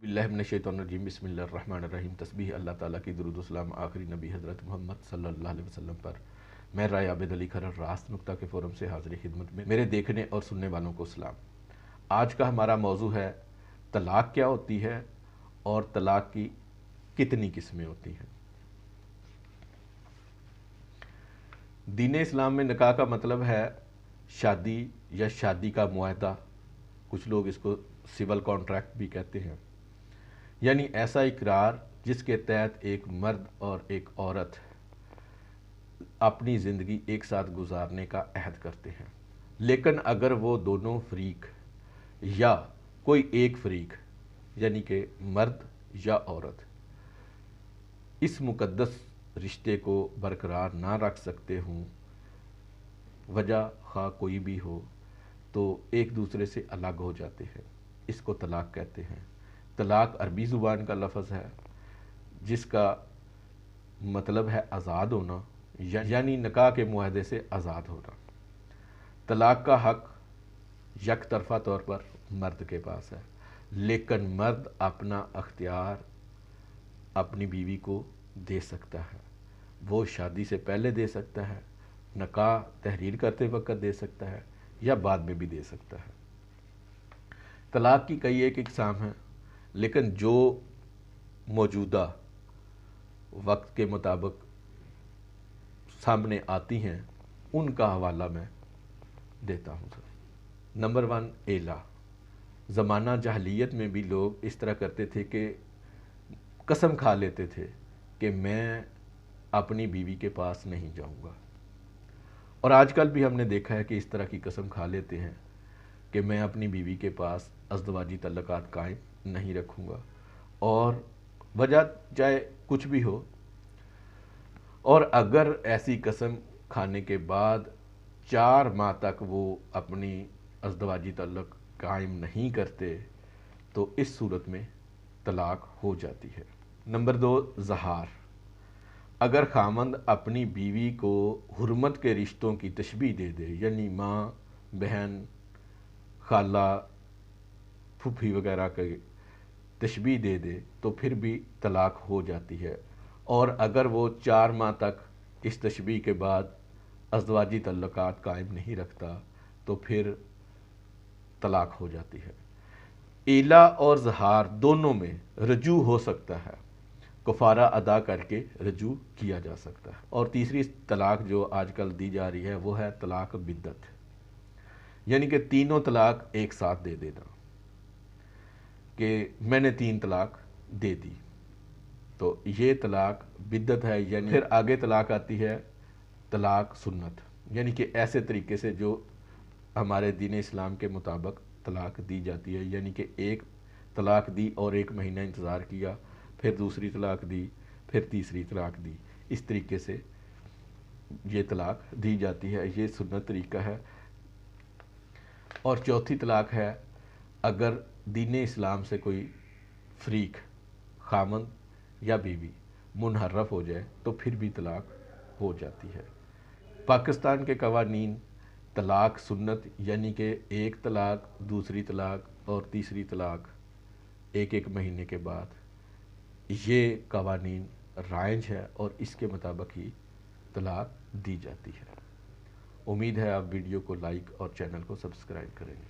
बिल्लाहिमिनश्शैतानिर्रजीम बिस्मिल्लाहिर्रहमानिर्रहीम। तस्बीह अल्लाह ताला की, दुरूद व सलाम आखिरी नबी हज़रत मोहम्मद सल्लल्लाहु अलैहि वसल्लम पर। मैं राय आबिद अली खरर रास्त नुक्ता के फ़ोरम से हाज़िर खिदमत में। मेरे देखने और सुनने वालों को सलाम। आज का हमारा मौजू है तलाक़ क्या होती है और तलाक़ की कितनी किस्में होती हैं। दीन इस्लाम में निकाह का मतलब है शादी या शादी का मुआहदा, कुछ लोग इसको सिविल कॉन्ट्रैक्ट भी कहते हैं, यानी ऐसा इकरार जिसके तहत एक मर्द और एक औरत अपनी ज़िंदगी एक साथ गुजारने का अहद करते हैं। लेकिन अगर वो दोनों फरीक या कोई एक फरीक यानी कि मर्द या औरत इस मुकद्दस रिश्ते को बरकरार ना रख सकते हों, वजह खा कोई भी हो, तो एक दूसरे से अलग हो जाते हैं, इसको तलाक़ कहते हैं। तलाक़ अरबी ज़ुबान का लफ्ज़ है जिसका मतलब है आज़ाद होना, यानी निकाह के मुआहदे से आज़ाद होना। तलाक़ का हक़ यक तरफ़ा तौर पर मर्द के पास है, लेकिन मर्द अपना अख्तियार अपनी बीवी को दे सकता है। वो शादी से पहले दे सकता है, निकाह तहरीर करते वक्त दे सकता है, या बाद में भी दे सकता है। तलाक़ की कई एक इक़साम हैं, लेकिन जो मौजूदा वक्त के मुताबिक सामने आती हैं उनका हवाला मैं देता हूँ। नंबर 1, एला। ज़माना जहलियत में भी लोग इस तरह करते थे कि कसम खा लेते थे कि मैं अपनी बीवी के पास नहीं जाऊँगा, और आजकल भी हमने देखा है कि इस तरह की कसम खा लेते हैं कि मैं अपनी बीवी के पास अज़दवाजी तल्लुकात कायम नहीं रखूँगा, और वजह चाहे कुछ भी हो। और अगर ऐसी कसम खाने के बाद 4 माह तक वो अपनी अज़दवाजी तल्लुक कायम नहीं करते तो इस सूरत में तलाक़ हो जाती है। नंबर 2, ज़हार। अगर खामंद अपनी बीवी को हुर्मत के रिश्तों की तशबीह दे दे, यानी माँ, बहन, खाला, फूफी वगैरह के तशबीह दे दे, तो फिर भी तलाक़ हो जाती है। और अगर वो 4 माह तक इस तशबीह के बाद अज़दवाजी तल्लुकात कायम नहीं रखता तो फिर तलाक़ हो जाती है। एला और ज़हार दोनों में रजू हो सकता है, कफ़ारा अदा करके रजू किया जा सकता है। और तीसरी तलाक़ जो आजकल दी जा रही है वो है तलाक़ बिद्दत, यानी कि तीनों तलाक़ एक साथ दे देना, कि मैंने 3 तलाक़ दे दी, तो ये तलाक़ बिद्दत है। यानी फिर आगे तलाक़ आती है तलाक़ सुन्नत, यानी कि ऐसे तरीके से जो हमारे दीन इस्लाम के मुताबिक तलाक़ दी जाती है, यानी कि एक तलाक़ दी और 1 महीना इंतज़ार किया, फिर दूसरी तलाक़ दी, फिर तीसरी तलाक़ दी, इस तरीके से ये तलाक़ दी जाती है। ये सुन्नत तरीका है। और चौथी तलाक़ है अगर दीन इस्लाम से कोई फ़रीक खामंद या बीवी मुनहर्रफ हो जाए तो फिर भी तलाक़ हो जाती है। पाकिस्तान के कवानीन तलाक़ सुन्नत, यानी कि 1 तलाक़, दूसरी तलाक़ और तीसरी तलाक़ 1-1 महीने के बाद, ये कवानीन राइज है और इसके मुताबिक ही तलाक़ दी जाती है। उम्मीद है आप वीडियो को लाइक और चैनल को सब्सक्राइब करेंगे।